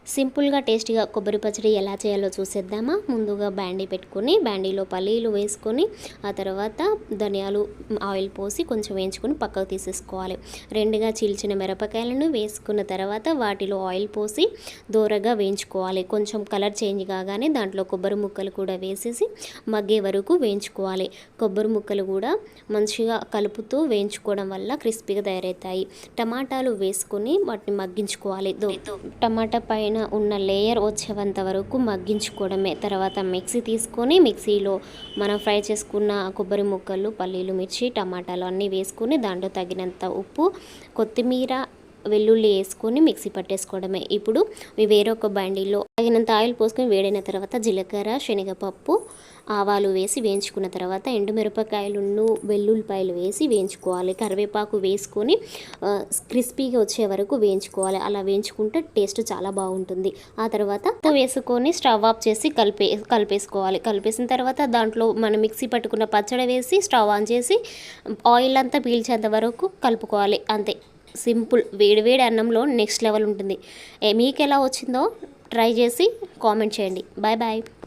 సింపుల్గా టేస్టీగా కొబ్బరి పచ్చడి ఎలా చేయాలో చూసేద్దామా. ముందుగా బ్యాండీ పెట్టుకొని బ్యాండీలో పల్లీలు వేసుకొని ఆ తర్వాత ధనియాలు ఆయిల్ పోసి కొంచెం వేయించుకొని పక్కకు తీసేసుకోవాలి. రెండుగా చీల్చిన మిరపకాయలను వేసుకున్న తర్వాత వాటిలో ఆయిల్ పోసి దూరగా వేయించుకోవాలి. కొంచెం కలర్ చేంజ్ కాగానే దాంట్లో కొబ్బరి ముక్కలు కూడా వేసేసి మగ్గే వరకు వేయించుకోవాలి. కొబ్బరి ముక్కలు కూడా మంచిగా కలుపుతూ వేయించుకోవడం వల్ల క్రిస్పీగా తయారవుతాయి. టమాటాలు వేసుకొని వాటిని మగ్గించుకోవాలి. టమాటా పైన ఉన్న లేయర్ వచ్చేంత వరకు మగ్గించుకోవడమే. తర్వాత మిక్సీ తీసుకొని మిక్సీలో మనం ఫ్రై చేసుకున్న కొబ్బరి ముక్కలు, పల్లీలు, మిర్చి, టమాటాలు అన్నీ వేసుకొని దాంట్లో తగినంత ఉప్పు, కొత్తిమీర, వెల్లుల్లి వేసుకొని మిక్సీ పట్టేసుకోవడమే. ఇప్పుడు వేరొక బండిలో తగినంత ఆయిల్ పోసుకొని వేడైన తర్వాత జీలకర్ర, శనగపప్పు, ఆవాలు వేసి వేయించుకున్న తర్వాత ఎండుమిరపకాయలు, వెల్లుల్లిపాయలు వేసి వేయించుకోవాలి. కరివేపాకు వేసుకొని క్రిస్పీగా వచ్చే వరకు వేయించుకోవాలి. అలా వేయించుకుంటే టేస్ట్ చాలా బాగుంటుంది. ఆ తర్వాత వేసుకొని స్టవ్ ఆఫ్ చేసి కలిపేసుకోవాలి. కలిపేసిన తర్వాత దాంట్లో మనం మిక్సీ పట్టుకున్న పచ్చడి వేసి స్టవ్ ఆన్ చేసి ఆయిల్ అంతా పీల్చేంత వరకు కలుపుకోవాలి. అంతే, సింపుల్. వేడివేడి అన్నంలో నెక్స్ట్ లెవెల్ ఉంటుంది. మీకు ఎలా వచ్చిందో ట్రై చేసి కామెంట్ చేయండి. Bye bye.